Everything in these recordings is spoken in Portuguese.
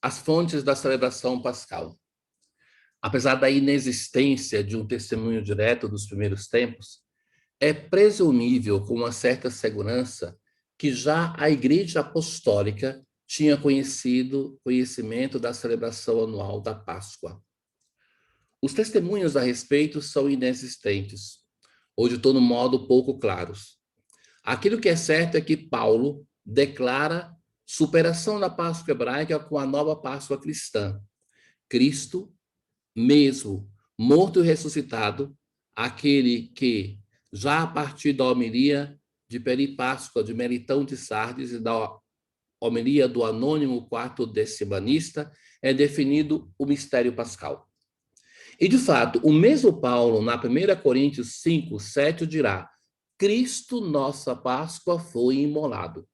As fontes da celebração pascal. Apesar da inexistência de um testemunho direto dos primeiros tempos, é presumível com uma certa segurança que já a Igreja Apostólica tinha conhecimento da celebração anual da Páscoa. Os testemunhos a respeito são inexistentes, ou de todo modo pouco claros. Aquilo que é certo é que Paulo declara superação da Páscoa hebraica com a nova Páscoa cristã. Cristo mesmo, morto e ressuscitado, aquele que, já a partir da homilia de Peripáscoa de Meritão de Sardes e da homilia do anônimo quarto decimanista, é definido o mistério pascal. E, de fato, o mesmo Paulo, na 1 Coríntios 5, 7, dirá: Cristo, nossa Páscoa, foi imolado.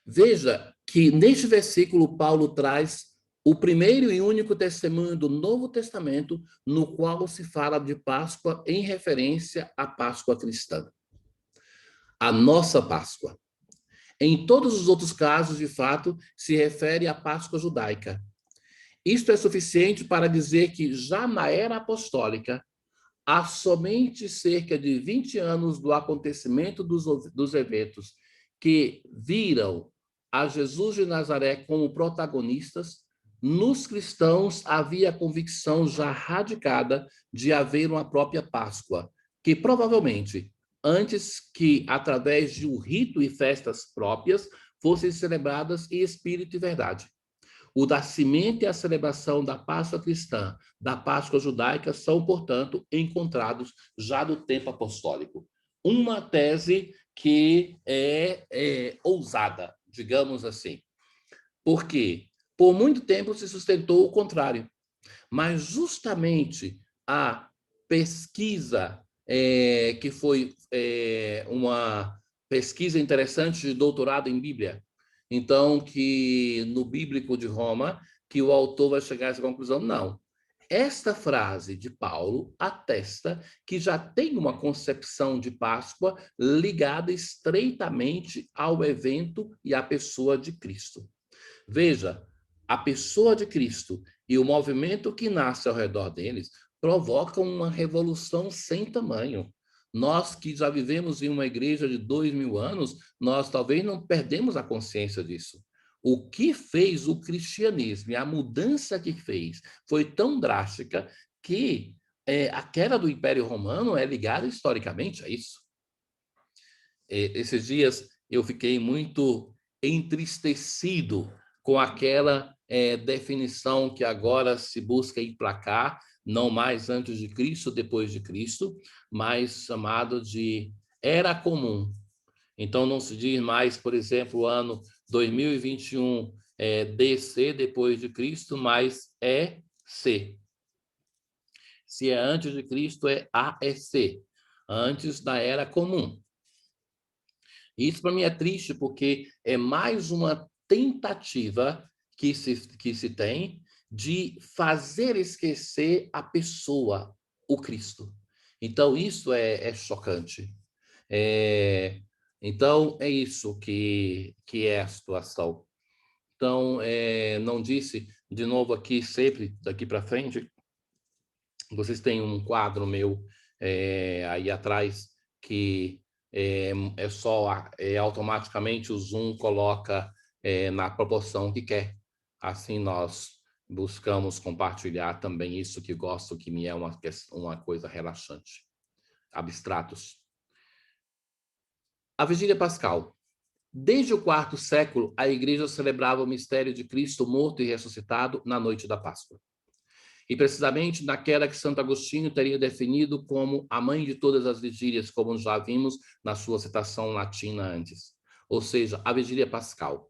Veja que, neste versículo, Paulo traz o primeiro e único testemunho do Novo Testamento no qual se fala de Páscoa em referência à Páscoa cristã. A nossa Páscoa. Em todos os outros casos, de fato, se refere à Páscoa judaica. Isto é suficiente para dizer que já na era apostólica, há somente cerca de 20 anos do acontecimento dos eventos que viram a Jesus de Nazaré como protagonistas, nos cristãos havia a convicção já radicada de haver uma própria Páscoa, que provavelmente, antes que através de um rito e festas próprias, fossem celebradas em espírito e verdade. O nascimento e a celebração da Páscoa cristã, da Páscoa judaica, são, portanto, encontrados já no tempo apostólico. Uma tese que é ousada, digamos assim. Por quê? Por muito tempo se sustentou o contrário. Mas justamente a pesquisa, que foi uma pesquisa interessante de doutorado em Bíblia, então, que no Bíblico de Roma, que o autor vai chegar a essa conclusão, não. Esta frase de Paulo atesta que já tem uma concepção de Páscoa ligada estreitamente ao evento e à pessoa de Cristo. Veja, a pessoa de Cristo e o movimento que nasce ao redor deles provocam uma revolução sem tamanho. Nós que já vivemos em uma igreja de 2000 anos, nós talvez não perdemos a consciência disso. O que fez o cristianismo e a mudança que fez foi tão drástica que a queda do Império Romano é ligada historicamente a isso. Esses dias eu fiquei muito entristecido com aquela definição que agora se busca emplacar, não mais antes de Cristo, depois de Cristo, mas chamado de era comum. Então, não se diz mais, por exemplo, o ano 2021 DC, depois de Cristo, mas EC. Se é antes de Cristo, é AEC, antes da era comum. Isso para mim é triste, porque é mais uma tentativa que se tem de fazer esquecer a pessoa, o Cristo. Então, isso é chocante. Então, é isso que é a situação. Então, não disse, de novo aqui, sempre daqui para frente, vocês têm um quadro meu aí atrás que automaticamente o Zoom coloca na proporção que quer. Assim nós buscamos compartilhar também isso que gosto, que me é uma coisa relaxante. Abstratos. A Vigília Pascal. Desde o IV século, a Igreja celebrava o mistério de Cristo morto e ressuscitado na noite da Páscoa. E precisamente naquela que Santo Agostinho teria definido como a mãe de todas as vigílias, como já vimos na sua citação latina antes. Ou seja, a Vigília Pascal.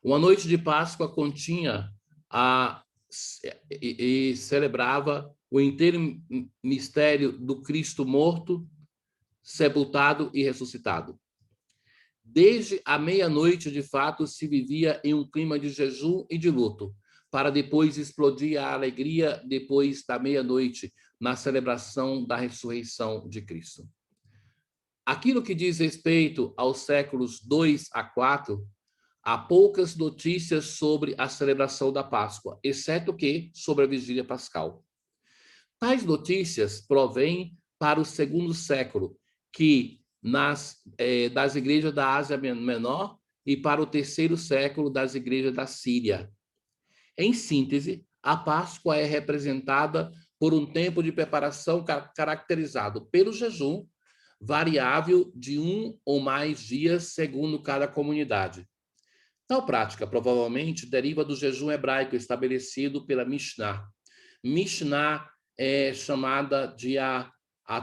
Uma noite de Páscoa continha e celebrava o inteiro mistério do Cristo morto, sepultado e ressuscitado. Desde a meia-noite, de fato, se vivia em um clima de jejum e de luto, para depois explodir a alegria depois da meia-noite, na celebração da ressurreição de Cristo. Aquilo que diz respeito aos séculos 2 a 4, há poucas notícias sobre a celebração da Páscoa, exceto que sobre a vigília pascal. Tais notícias provêm para o segundo século, que das igrejas da Ásia Menor, e para o terceiro século das igrejas da Síria. Em síntese, a Páscoa é representada por um tempo de preparação caracterizado pelo jejum, variável de 1 ou mais dias, segundo cada comunidade. Tal prática provavelmente deriva do jejum hebraico estabelecido pela Mishnah. Mishnah é chamada de a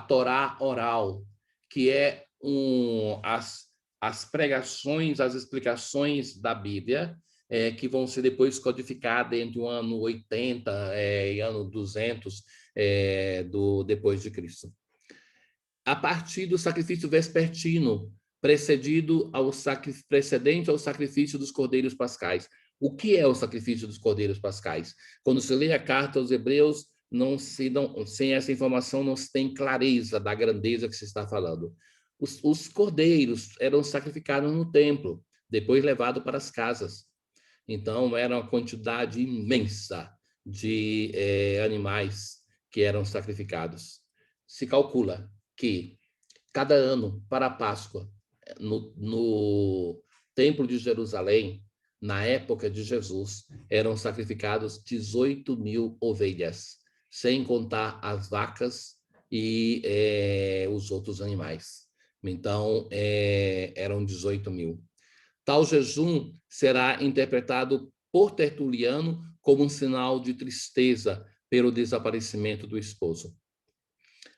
Torá oral, que é as pregações, as explicações da Bíblia, que vão ser depois codificadas entre o ano 80 e ano 200 depois de Cristo. A partir do sacrifício vespertino, precedente ao sacrifício dos cordeiros pascais. O que é o sacrifício dos cordeiros pascais? Quando se lê a carta aos Hebreus, sem essa informação, não se tem clareza da grandeza que se está falando. Os cordeiros eram sacrificados no templo, depois levados para as casas. Então, era uma quantidade imensa de animais que eram sacrificados. Se calcula que cada ano, para a Páscoa, no Templo de Jerusalém, na época de Jesus, eram sacrificados 18.000 ovelhas, sem contar as vacas e os outros animais. Então, eram 18.000. Tal jejum será interpretado por Tertuliano como um sinal de tristeza pelo desaparecimento do esposo.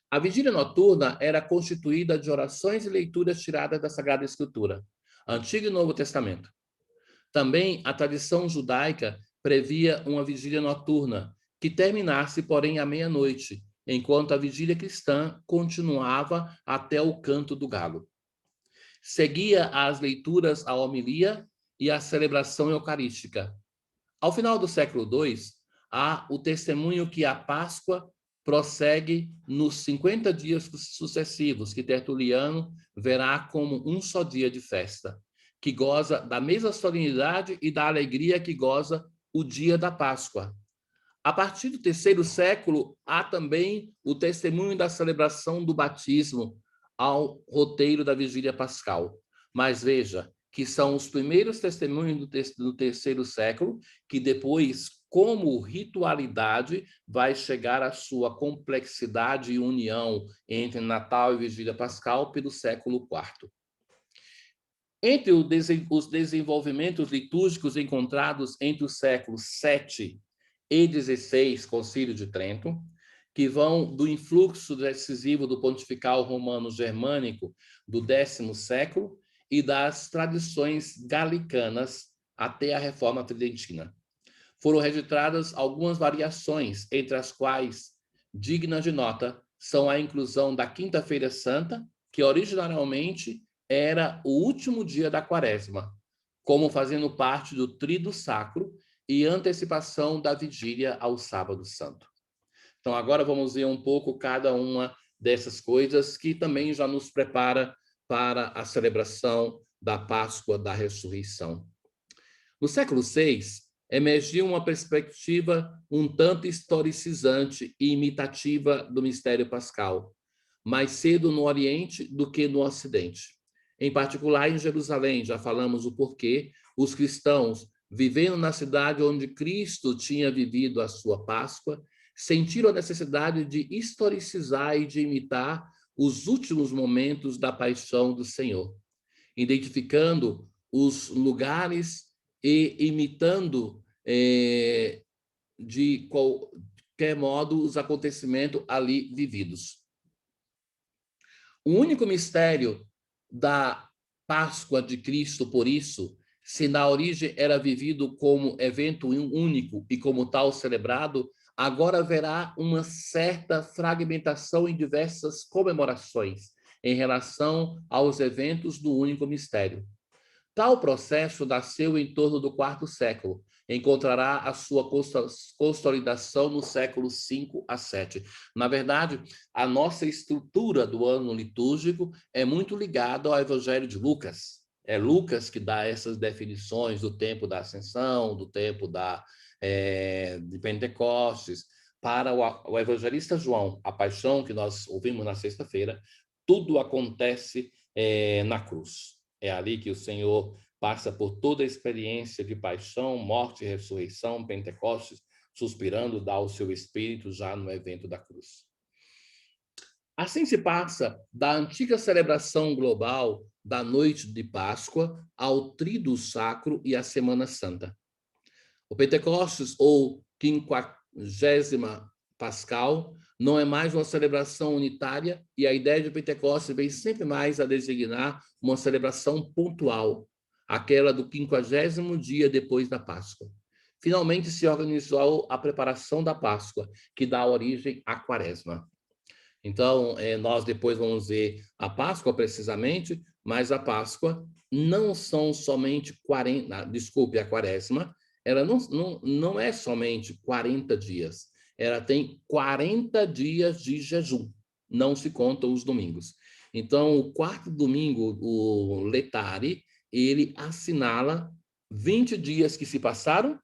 A vigília noturna era constituída de orações e leituras tiradas da Sagrada Escritura, Antigo e Novo Testamento. Também a tradição judaica previa uma vigília noturna, que terminasse, porém, à meia-noite, enquanto a vigília cristã continuava até o canto do galo. Seguia as leituras, a homilia e a celebração eucarística. Ao final do século II, há o testemunho que a Páscoa prossegue nos 50 dias sucessivos, que Tertuliano verá como um só dia de festa, que goza da mesma solenidade e da alegria que goza o dia da Páscoa. A partir do terceiro século, há também o testemunho da celebração do batismo ao roteiro da vigília pascal. Mas veja que são os primeiros testemunhos do terceiro século, que depois, como ritualidade, vai chegar à sua complexidade e união entre Natal e vigília pascal pelo século IV. Entre os desenvolvimentos litúrgicos encontrados entre os séculos VII e XVI, Concílio de Trento, que vão do influxo decisivo do pontifical romano germânico do X século e das tradições galicanas até a Reforma Tridentina. Foram registradas algumas variações, entre as quais, dignas de nota, são a inclusão da Quinta-feira Santa, que originalmente era o último dia da Quaresma, como fazendo parte do Tríduo Sacro e antecipação da vigília ao Sábado Santo. Então, agora vamos ver um pouco cada uma dessas coisas que também já nos prepara para a celebração da Páscoa da Ressurreição. No século VI, emergiu uma perspectiva um tanto historicizante e imitativa do mistério pascal, mais cedo no Oriente do que no Ocidente. Em particular, em Jerusalém, já falamos o porquê, os cristãos, vivendo na cidade onde Cristo tinha vivido a sua Páscoa, sentiram a necessidade de historicizar e de imitar os últimos momentos da paixão do Senhor, identificando os lugares e imitando de qualquer modo os acontecimentos ali vividos. O único mistério da Páscoa de Cristo, por isso, se na origem era vivido como evento único e como tal celebrado, agora haverá uma certa fragmentação em diversas comemorações em relação aos eventos do único mistério. Tal processo nasceu em torno do IV século, encontrará a sua consolidação no século V a VII. Na verdade, a nossa estrutura do ano litúrgico é muito ligada ao Evangelho de Lucas. É Lucas que dá essas definições do tempo da ascensão, do tempo de Pentecostes. Para o evangelista João, a paixão que nós ouvimos na sexta-feira, tudo acontece na cruz. É ali que o Senhor passa por toda a experiência de paixão, morte e ressurreição, Pentecostes, suspirando, dá o seu espírito já no evento da cruz. Assim se passa da antiga celebração global da noite de Páscoa ao Tríduo Sacro e à Semana Santa. O Pentecostes, ou 50ª Pascal, não é mais uma celebração unitária e a ideia de Pentecostes vem sempre mais a designar uma celebração pontual, aquela do 50º dia depois da Páscoa. Finalmente se organizou a preparação da Páscoa, que dá origem à Quaresma. Então, nós depois vamos ver a Páscoa precisamente, mas a Páscoa não são somente 40, desculpe, a Quaresma, ela não é somente 40 dias, ela tem 40 dias de jejum, não se contam os domingos. Então, o quarto domingo, o Letare, ele assinala 20 dias que se passaram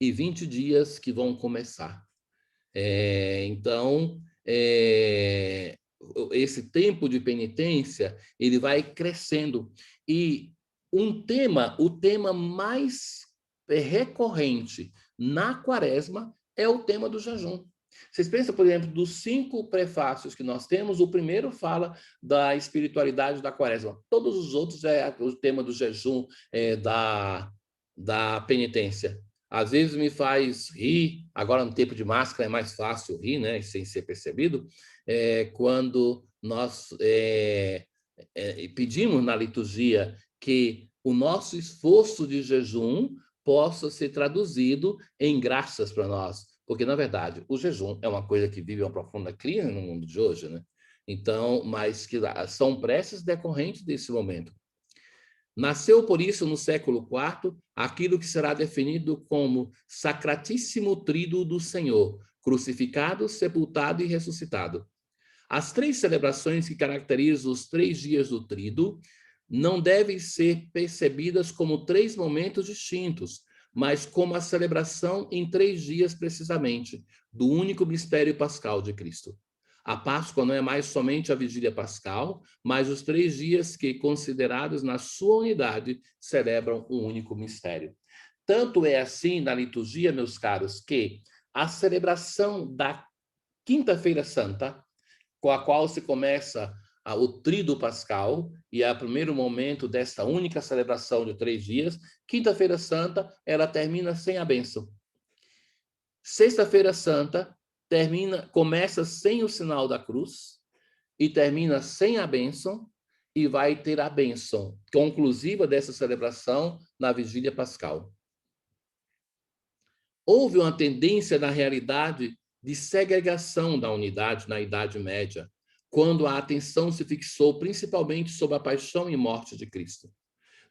e 20 dias que vão começar. Então, esse tempo de penitência, ele vai crescendo. E o tema mais recorrente na Quaresma é o tema do jejum. Vocês pensam, por exemplo, dos 5 prefácios que nós temos, o primeiro fala da espiritualidade da Quaresma. Todos os outros é o tema do jejum, da penitência. Às vezes me faz rir, agora no tempo de máscara é mais fácil rir, né, sem ser percebido, quando nós pedimos na liturgia que o nosso esforço de jejum possa ser traduzido em graças para nós, porque, na verdade, o jejum é uma coisa que vive uma profunda crise no mundo de hoje, né? Então, mas que são preces decorrentes desse momento. Nasceu, por isso, no século IV, aquilo que será definido como Sacratíssimo Tríduo do Senhor, crucificado, sepultado e ressuscitado. As 3 celebrações que caracterizam os 3 dias do Tríduo não devem ser percebidas como 3 momentos distintos, mas como a celebração em 3 dias precisamente, do único mistério pascal de Cristo. A Páscoa não é mais somente a vigília pascal, mas os 3 dias que, considerados na sua unidade, celebram um único mistério. Tanto é assim na liturgia, meus caros, que a celebração da Quinta-feira Santa, com a qual se começa o Tríduo Pascal, e é o primeiro momento desta única celebração de 3 dias, Quinta-feira Santa, ela termina sem a bênção. Sexta-feira Santa começa sem o sinal da cruz e termina sem a bênção e vai ter a bênção conclusiva dessa celebração na Vigília Pascal. Houve uma tendência na realidade de segregação da unidade na Idade Média, quando a atenção se fixou principalmente sobre a paixão e morte de Cristo,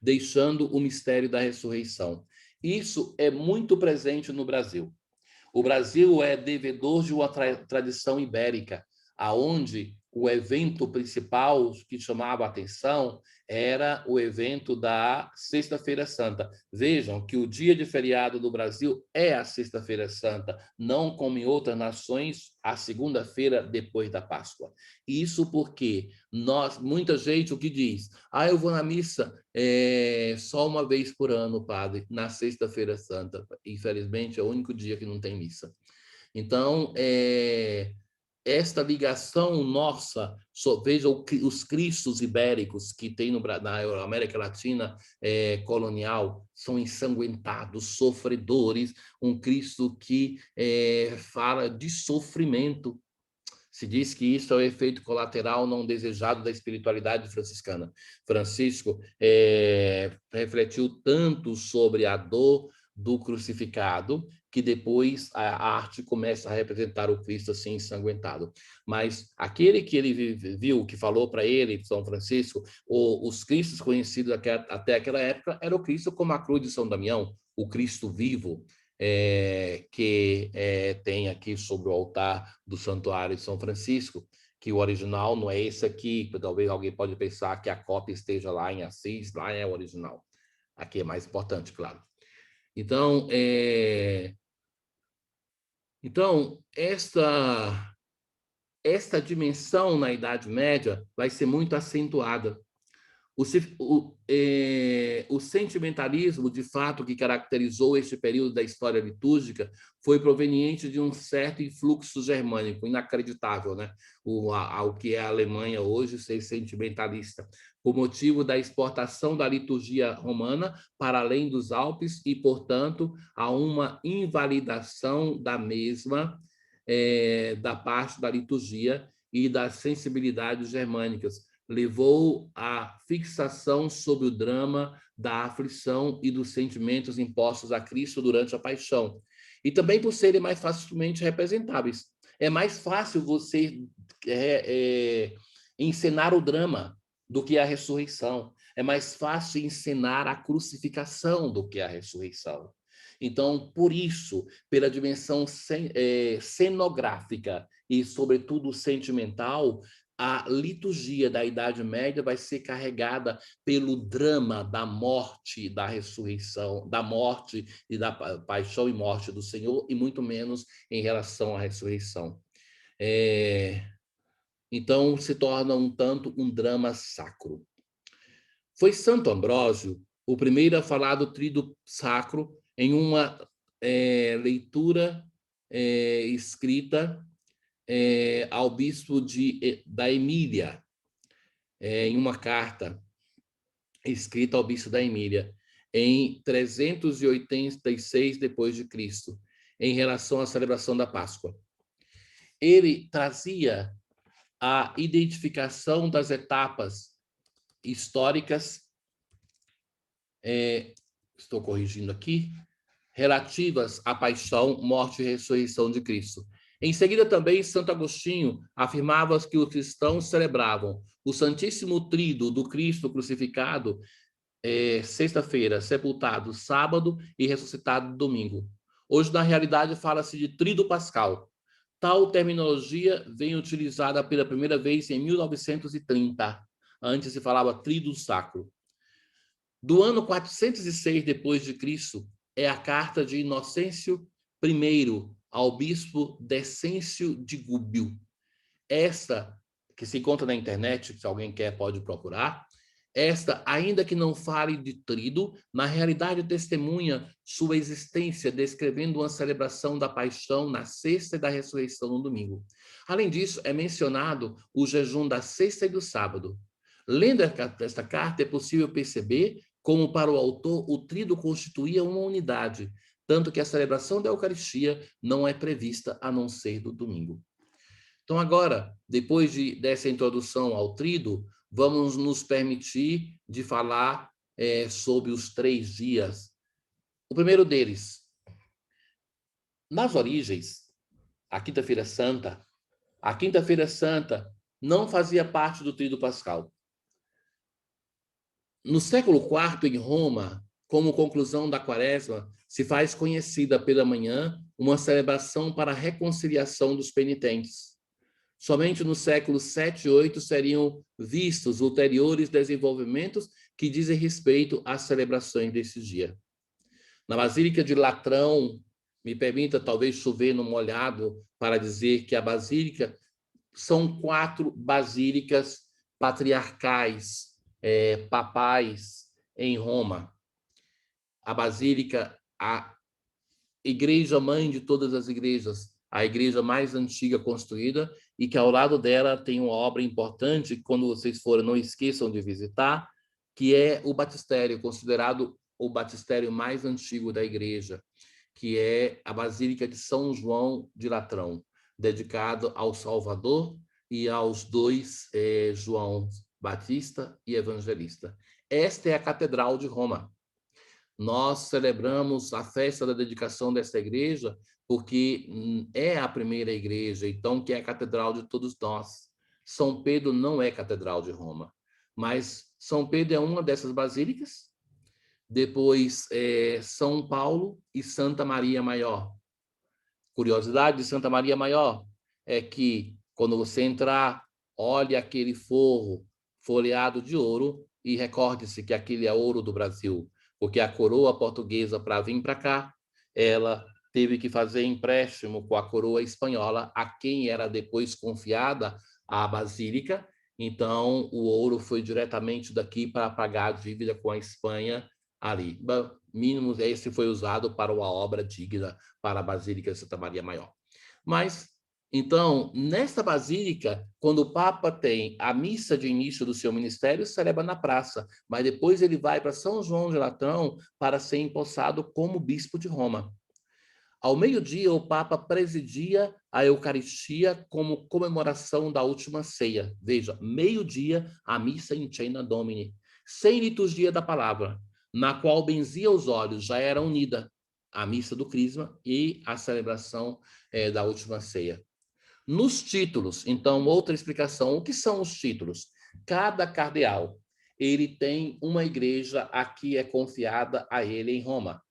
deixando o mistério da ressurreição. Isso é muito presente no Brasil. O Brasil é devedor de uma tradição ibérica, aonde o evento principal que chamava a atenção era o evento da Sexta-feira Santa. Vejam que o dia de feriado do Brasil é a Sexta-feira Santa, não como em outras nações, a segunda-feira depois da Páscoa. Isso porque muita gente o que diz? Eu vou na missa só uma vez por ano, padre, na Sexta-feira Santa. Infelizmente, é o único dia que não tem missa. Então, esta ligação nossa, veja os cristos ibéricos que tem na América Latina colonial, são ensanguentados, sofredores, um Cristo que fala de sofrimento. Se diz que isso é o efeito colateral não desejado da espiritualidade franciscana. Francisco refletiu tanto sobre a dor do crucificado que depois a arte começa a representar o Cristo assim ensanguentado. Mas aquele que ele viu, que falou para ele, São Francisco, os cristos conhecidos até aquela época era o Cristo como a cruz de São Damião, o Cristo vivo, que tem aqui sobre o altar do Santuário de São Francisco, que o original não é esse aqui, talvez alguém pode pensar que a cópia esteja lá em Assis, lá é o original. Aqui é mais importante, claro. Então, esta dimensão na Idade Média vai ser muito acentuada. O sentimentalismo, de fato, que caracterizou este período da história litúrgica foi proveniente de um certo influxo germânico, inacreditável, né? O que é a Alemanha hoje ser sentimentalista, por motivo da exportação da liturgia romana para além dos Alpes e, portanto, a uma invalidação da mesma da parte da liturgia e das sensibilidades germânicas, levou à fixação sobre o drama da aflição e dos sentimentos impostos a Cristo durante a paixão. E também por serem mais facilmente representáveis. É mais fácil você encenar o drama do que a ressurreição. É mais fácil encenar a crucificação do que a ressurreição. Então, por isso, pela dimensão cenográfica e, sobretudo, sentimental, a liturgia da Idade Média vai ser carregada pelo drama da morte, da ressurreição, da morte e da paixão e morte do Senhor, e muito menos em relação à ressurreição. Então, se torna um tanto um drama sacro. Foi Santo Ambrósio o primeiro a falar do tríduo sacro em uma leitura escrita ao bispo da Emília, em uma carta escrita ao bispo da Emília, em 386 depois de Cristo, em relação à celebração da Páscoa. Ele trazia a identificação das etapas históricas, estou corrigindo aqui, relativas à paixão, morte e ressurreição de Cristo. Em seguida, também, Santo Agostinho afirmava que os cristãos celebravam o Santíssimo Tríduo do Cristo crucificado sexta-feira, sepultado sábado e ressuscitado domingo. Hoje, na realidade, fala-se de Tríduo Pascal. Tal terminologia vem utilizada pela primeira vez em 1930. Antes se falava Tríduo Sacro. Do ano 406 depois de Cristo, é a carta de Inocêncio I ao bispo Decêncio de Gúbio. Esta, que se encontra na internet, se alguém quer pode procurar, esta, ainda que não fale de tríduo, na realidade testemunha sua existência, descrevendo uma celebração da paixão na sexta e da ressurreição no domingo. Além disso, é mencionado o jejum da sexta e do sábado. Lendo esta carta, é possível perceber como, para o autor, o tríduo constituía uma unidade, tanto que a celebração da Eucaristia não é prevista a não ser do domingo. Então, agora, depois dessa introdução ao tríduo, vamos nos permitir de falar sobre os 3 dias. O primeiro deles, nas origens, a Quinta-feira Santa não fazia parte do tríduo pascal. No século IV, em Roma, como conclusão da Quaresma, se faz conhecida pela manhã uma celebração para a reconciliação dos penitentes. Somente no século VII e VIII seriam vistos ulteriores desenvolvimentos que dizem respeito às celebrações desse dia. Na Basílica de Latrão, me permita talvez chover no molhado para dizer que a Basílica são 4 basílicas patriarcais, papais em Roma. A Basílica, a igreja mãe de todas as igrejas, a igreja mais antiga construída, e que ao lado dela tem uma obra importante, que quando vocês forem não esqueçam de visitar, que é o batistério, considerado o batistério mais antigo da igreja, que é a Basílica de São João de Latrão, dedicado ao Salvador e aos 2 João Batista e Evangelista. Esta é a Catedral de Roma. Nós celebramos a festa da dedicação dessa igreja porque é a primeira igreja, então, que é a catedral de todos nós. São Pedro não é catedral de Roma, mas São Pedro é uma dessas basílicas. Depois, São Paulo e Santa Maria Maior. Curiosidade de Santa Maria Maior é que, quando você entrar olhe aquele forro folheado de ouro e recorde-se que aquele é ouro do Brasil, porque a coroa portuguesa, para vir para cá, ela teve que fazer empréstimo com a coroa espanhola, a quem era depois confiada a Basílica. Então, o ouro foi diretamente daqui para pagar a dívida com a Espanha ali. Mínimos, esse foi usado para uma obra digna para a Basílica de Santa Maria Maior. Mas, então, nesta basílica, quando o Papa tem a missa de início do seu ministério, celebra na praça, mas depois ele vai para São João de Latrão para ser empossado como bispo de Roma. Ao meio-dia, o Papa presidia a Eucaristia como comemoração da última ceia. Veja, meio-dia, a missa in cena domini, sem liturgia da palavra, na qual benzia os olhos, já era unida a missa do Crisma e a celebração da última ceia. Nos títulos, então, outra explicação. O que são os títulos? Cada cardeal, ele tem uma igreja a que é confiada a ele em Roma.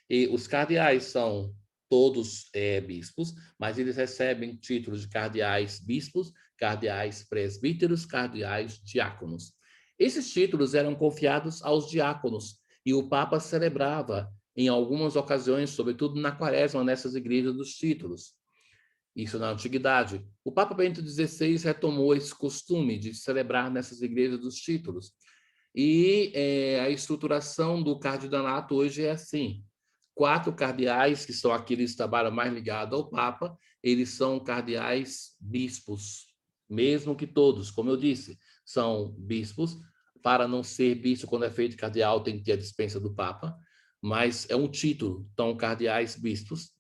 E os cardeais são todos bispos, mas eles recebem títulos de cardeais bispos, cardeais presbíteros, cardeais diáconos. Esses títulos eram confiados aos diáconos, e o Papa celebrava, em algumas ocasiões, sobretudo na Quaresma, nessas igrejas dos títulos. Isso na Antiguidade. O Papa Bento XVI retomou esse costume de celebrar nessas igrejas dos títulos. E a estruturação do cardinalato hoje é assim: 4 cardeais, que são aqueles que trabalham mais ligados ao Papa, eles são cardeais bispos, mesmo que todos, como eu disse, são bispos. Para não ser bispo, quando é feito cardeal, tem que ter a dispensa do Papa, mas é um título. Então, cardeais bispos,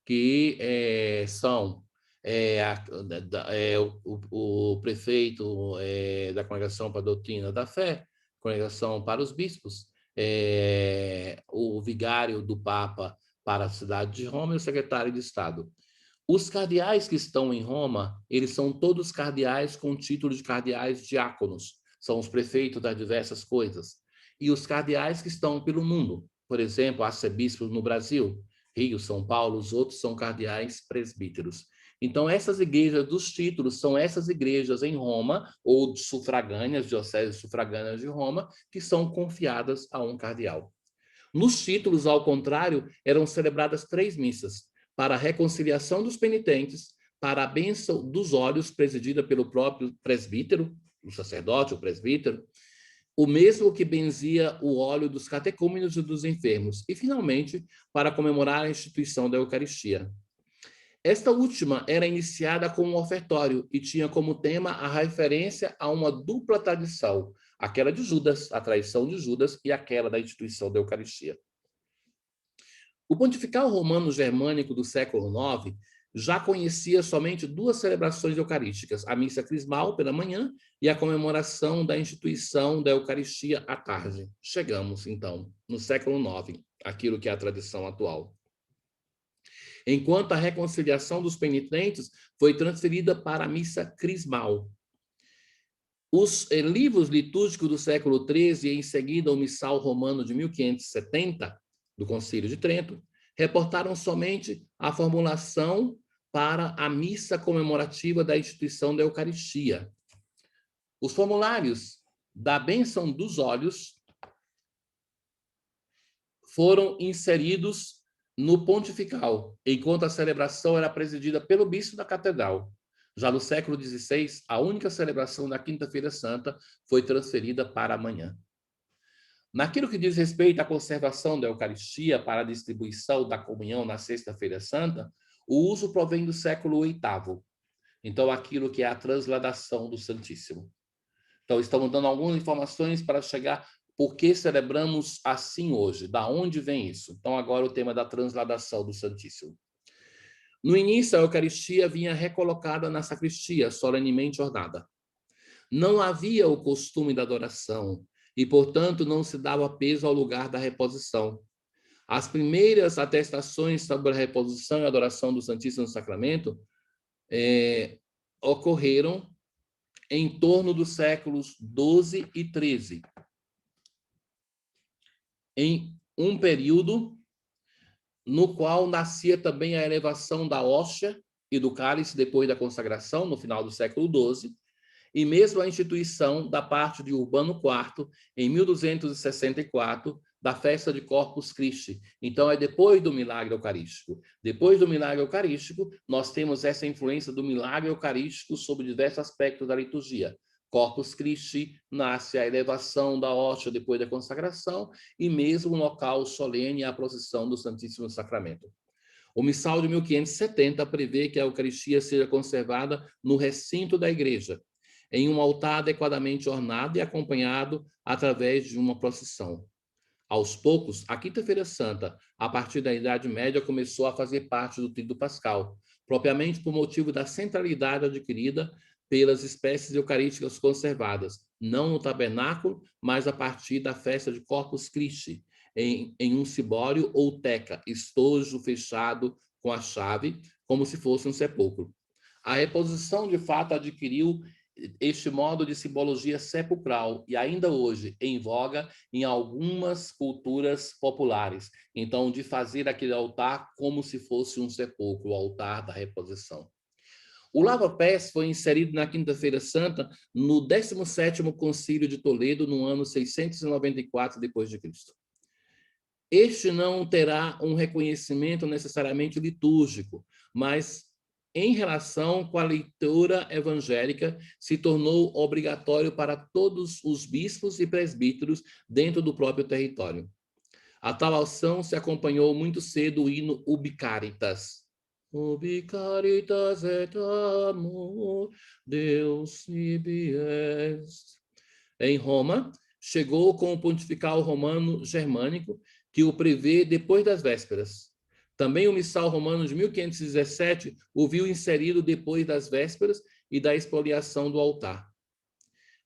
que são o prefeito da Congregação para a Doutrina da Fé, Congregação para os Bispos, o vigário do Papa para a cidade de Roma e o secretário de Estado. Os cardeais que estão em Roma, eles são todos cardeais com título de cardeais diáconos, são os prefeitos das diversas coisas. E os cardeais que estão pelo mundo, por exemplo, arcebispos no Brasil, Rio, São Paulo, os outros são cardeais presbíteros. Então, essas igrejas dos títulos são essas igrejas em Roma, ou sufragâneas, dioceses sufragâneas de Roma, que são confiadas a um cardeal. Nos títulos, ao contrário, eram celebradas 3 missas: para a reconciliação dos penitentes, para a bênção dos olhos, presidida pelo próprio presbítero, o sacerdote, o presbítero, o mesmo que benzia o óleo dos catecúmenos e dos enfermos, e, finalmente, para comemorar a instituição da Eucaristia. Esta última era iniciada com um ofertório e tinha como tema a referência a uma dupla tradição, aquela de Judas, a traição de Judas, e aquela da instituição da Eucaristia. O pontificado romano germânico do século IX já conhecia somente 2 celebrações eucarísticas, a missa crismal pela manhã e a comemoração da instituição da Eucaristia à tarde. Chegamos, então, no século IX, aquilo que é a tradição atual. Enquanto a reconciliação dos penitentes foi transferida para a missa crismal. Os livros litúrgicos do século XIII e, em seguida, o Missal Romano de 1570, do Concílio de Trento, reportaram somente a formulação para a missa comemorativa da instituição da Eucaristia. Os formulários da bênção dos olhos foram inseridos no pontifical, enquanto a celebração era presidida pelo bispo da catedral. Já no século XVI, a única celebração da Quinta-feira Santa foi transferida para amanhã. Naquilo que diz respeito à conservação da Eucaristia para a distribuição da comunhão na Sexta-feira Santa, o uso provém do século VIII. Então, aquilo que é a transladação do Santíssimo. Então, estamos dando algumas informações para chegar por que celebramos assim hoje, da onde vem isso. Então, agora o tema da transladação do Santíssimo. No início, a Eucaristia vinha recolocada na sacristia, solenemente ornada. Não havia o costume da adoração e, portanto, não se dava peso ao lugar da reposição. As primeiras atestações sobre a reposição e adoração do Santíssimo Sacramento ocorreram em torno dos séculos XII e XIII, em um período no qual nascia também a elevação da hóstia e do cálice depois da consagração, no final do século XII, e mesmo a instituição da parte de Urbano IV, em 1264, da festa de Corpus Christi. Então, é depois do milagre eucarístico. Depois do milagre eucarístico, nós temos essa influência do milagre eucarístico sobre diversos aspectos da liturgia. Corpus Christi nasce a elevação da hóstia depois da consagração e mesmo um local solene a procissão do Santíssimo Sacramento. O missal de 1570 prevê que a Eucaristia seja conservada no recinto da igreja, em um altar adequadamente ornado e acompanhado através de uma procissão. Aos poucos, a Quinta-feira Santa, a partir da Idade Média, começou a fazer parte do Tríduo Pascal, propriamente por motivo da centralidade adquirida pelas espécies eucarísticas conservadas, não no tabernáculo, mas a partir da festa de Corpus Christi, em um cibório ou teca, estojo fechado com a chave, como se fosse um sepulcro. A reposição, de fato, adquiriu este modo de simbologia sepulcral e ainda hoje em voga em algumas culturas populares. Então, de fazer aquele altar como se fosse um sepulcro, o altar da reposição. O lava-pés foi inserido na Quinta-feira Santa no 17º Concílio de Toledo, no ano 694 d.C. Este não terá um reconhecimento necessariamente litúrgico, mas em relação com a leitura evangélica, se tornou obrigatório para todos os bispos e presbíteros dentro do próprio território. A tal ação se acompanhou muito cedo o hino Ubi Caritas. Ubi Caritas et amor, Deus ibi est. Em Roma, chegou com o pontifical romano germânico, que o prevê depois das vésperas. Também o missal romano de 1517 o viu inserido depois das vésperas e da expoliação do altar.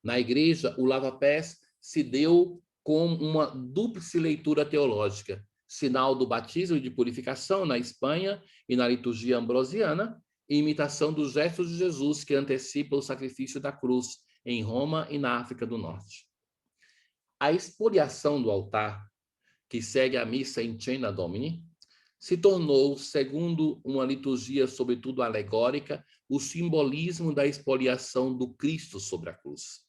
Na igreja, o lava-pés se deu com uma dúplice leitura teológica, sinal do batismo e de purificação na Espanha e na liturgia ambrosiana, e imitação dos gestos de Jesus que antecipa o sacrifício da cruz em Roma e na África do Norte. A expoliação do altar, que segue a missa em Cena Domini, se tornou, segundo uma liturgia sobretudo alegórica, o simbolismo da expoliação do Cristo sobre a cruz.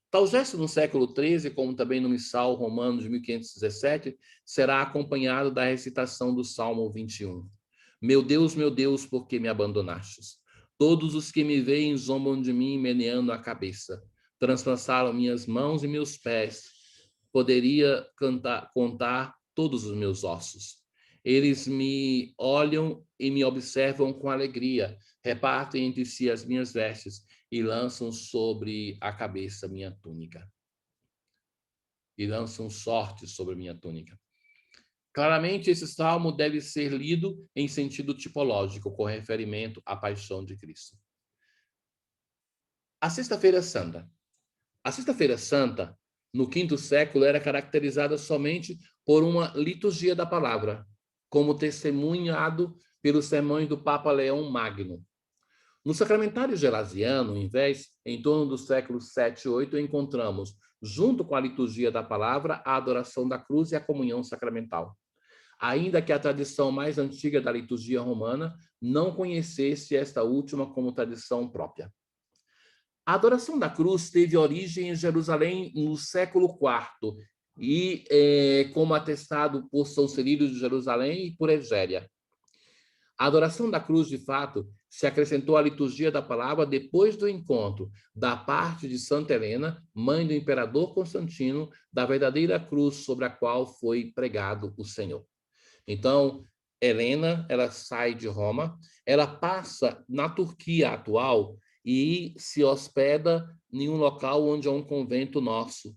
Tal gesto no século XIII, como também no missal romano de 1517, será acompanhado da recitação do Salmo 21. Meu Deus, por que me abandonastes? Todos os que me veem zombam de mim, meneando a cabeça. Transpassaram minhas mãos e meus pés. Poderia contar todos os meus ossos. Eles me olham e me observam com alegria, repartem entre si as minhas vestes e lançam sobre a cabeça minha túnica. E lançam sorte sobre minha túnica. Claramente, esse salmo deve ser lido em sentido tipológico, com referimento à paixão de Cristo. A Sexta-feira Santa. A Sexta-feira Santa, no V século, era caracterizada somente por uma liturgia da palavra, como testemunhado pelos sermões do Papa Leão Magno. No Sacramentário Gelasiano, em torno do século 7 e 8, encontramos, junto com a liturgia da palavra, a adoração da cruz e a comunhão sacramental. Ainda que a tradição mais antiga da liturgia romana não conhecesse esta última como tradição própria. A adoração da cruz teve origem em Jerusalém no século IV, e como atestado por São Cirílio de Jerusalém e por Egéria. A adoração da cruz, de fato, se acrescentou à liturgia da palavra depois do encontro da parte de Santa Helena, mãe do imperador Constantino, da verdadeira cruz sobre a qual foi pregado o Senhor. Então, Helena, ela sai de Roma, ela passa na Turquia atual e se hospeda em um local onde é um convento nosso.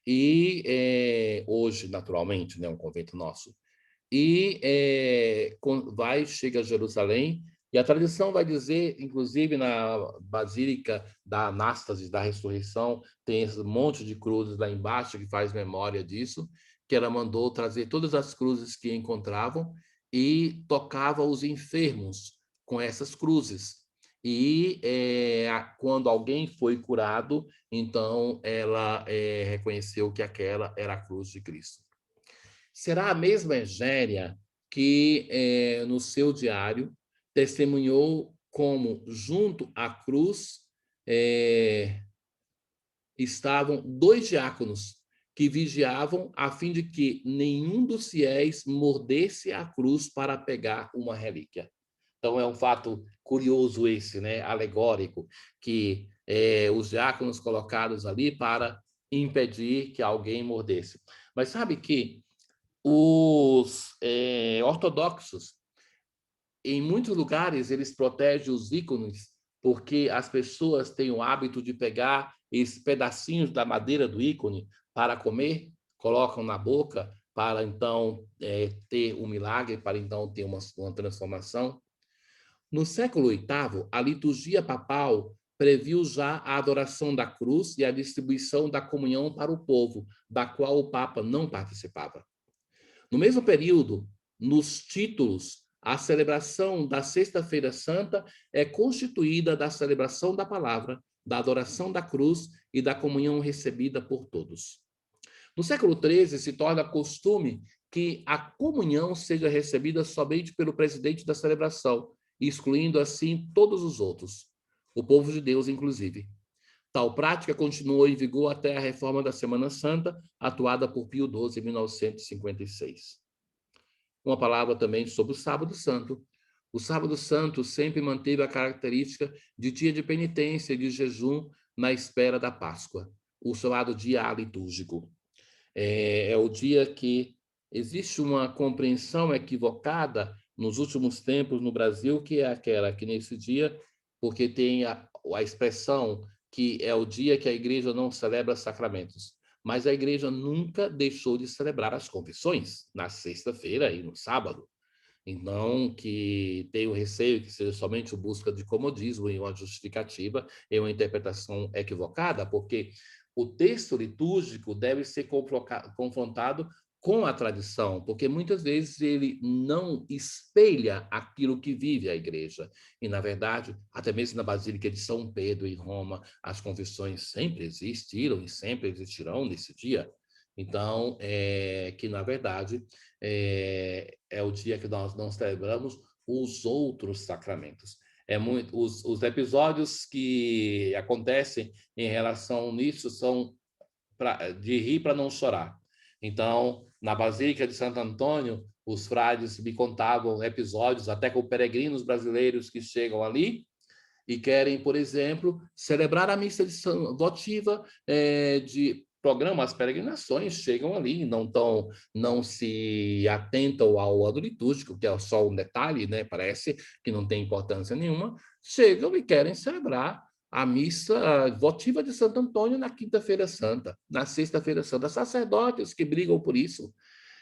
E hoje, naturalmente, né, um convento nosso. Chega a Jerusalém, e a tradição vai dizer, inclusive na Basílica da Anástase, da Ressurreição, tem esse monte de cruzes lá embaixo que faz memória disso, que ela mandou trazer todas as cruzes que encontravam e tocava os enfermos com essas cruzes. Quando alguém foi curado, então ela reconheceu que aquela era a cruz de Cristo. Será a mesma Egéria que, no seu diário, testemunhou como, junto à cruz, estavam 2 diáconos que vigiavam a fim de que nenhum dos fiéis mordesse a cruz para pegar uma relíquia. Então é um fato curioso esse, né, alegórico, que os diáconos colocados ali para impedir que alguém mordesse. Mas sabe que os ortodoxos, em muitos lugares, eles protegem os ícones porque as pessoas têm o hábito de pegar esses pedacinhos da madeira do ícone para comer, colocam na boca para então ter um milagre, para então ter uma transformação. No século VIII, a liturgia papal previu já a adoração da cruz e a distribuição da comunhão para o povo, da qual o Papa não participava. No mesmo período, nos títulos, a celebração da Sexta-feira Santa é constituída da celebração da palavra, da adoração da cruz e da comunhão recebida por todos. No século XIII, se torna costume que a comunhão seja recebida somente pelo presidente da celebração, excluindo assim todos os outros, o povo de Deus inclusive. Tal prática continuou em vigor até a reforma da Semana Santa, atuada por Pio XII em 1956. Uma palavra também sobre o Sábado Santo. O Sábado Santo sempre manteve a característica de dia de penitência e de jejum na espera da Páscoa, o chamado dia litúrgico. É o dia que existe uma compreensão equivocada nos últimos tempos no Brasil, que é aquela que nesse dia, porque tem a expressão que é o dia que a igreja não celebra sacramentos. Mas a igreja nunca deixou de celebrar as confissões, na sexta-feira e no sábado. Então, que tenho receio que seja somente o busca de comodismo e uma justificativa e uma interpretação equivocada, porque o texto litúrgico deve ser confrontado com a tradição, porque muitas vezes ele não espelha aquilo que vive a igreja. E, na verdade, até mesmo na Basílica de São Pedro, em Roma, as confissões sempre existiram e sempre existirão nesse dia. Então, que, na verdade, é o dia que nós não celebramos os outros sacramentos. Os episódios que acontecem em relação nisso são de rir para não chorar. Então, na Basílica de Santo Antônio, os frades me contavam episódios, até com peregrinos brasileiros que chegam ali e querem, por exemplo, celebrar a missa votiva de programa, as peregrinações chegam ali, não se atentam ao ano litúrgico, que é só um detalhe, né? Parece que não tem importância nenhuma, chegam e querem celebrar a missa votiva de Santo Antônio na Quinta-feira Santa, na Sexta-feira Santa. Sacerdotes que brigam por isso.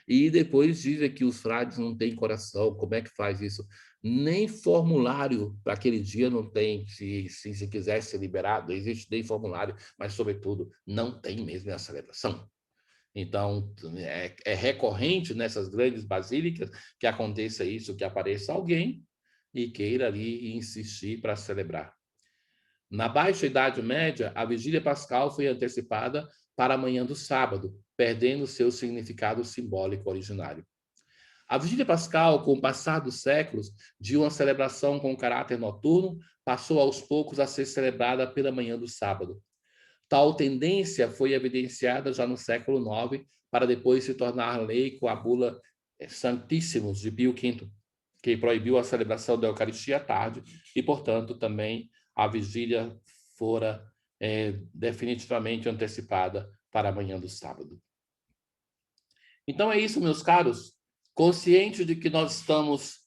E depois dizem que os frades não têm coração. Como é que faz isso? Nem formulário para aquele dia não tem. Se quiser ser liberado, existe nem formulário, mas, sobretudo, não tem mesmo a celebração. Então, é recorrente nessas grandes basílicas que aconteça isso, que apareça alguém e queira ali insistir para celebrar. Na Baixa Idade Média, a Vigília Pascal foi antecipada para a manhã do sábado, perdendo seu significado simbólico originário. A Vigília Pascal, com o passar dos séculos, de uma celebração com caráter noturno, passou aos poucos a ser celebrada pela manhã do sábado. Tal tendência foi evidenciada já no século IX, para depois se tornar lei com a bula Sanctíssimos de Pio V, que proibiu a celebração da Eucaristia à tarde e, portanto, também a vigília fora definitivamente antecipada para a manhã do sábado. Então é isso, meus caros. Consciente de que nós estamos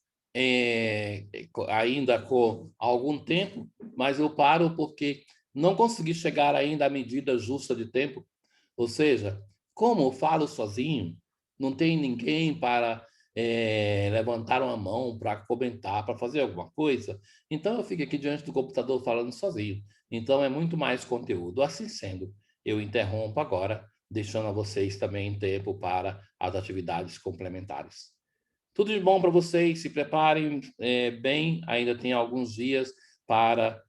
ainda com algum tempo, mas eu paro porque não consegui chegar ainda à medida justa de tempo. Ou seja, como eu falo sozinho, não tem ninguém para levantar uma mão para comentar, para fazer alguma coisa. Então eu fico aqui diante do computador falando sozinho. Então é muito mais conteúdo. Assim sendo, eu interrompo agora, deixando a vocês também tempo para as atividades complementares. Tudo de bom para vocês, se preparem bem, ainda tem alguns dias para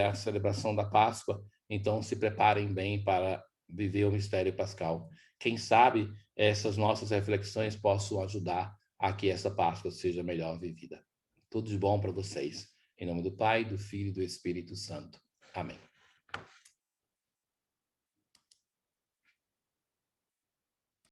a celebração da Páscoa, então se preparem bem para viver o mistério pascal. Quem sabe essas nossas reflexões possam ajudar a que essa Páscoa seja melhor vivida. Tudo de bom para vocês. Em nome do Pai, do Filho e do Espírito Santo. Amém.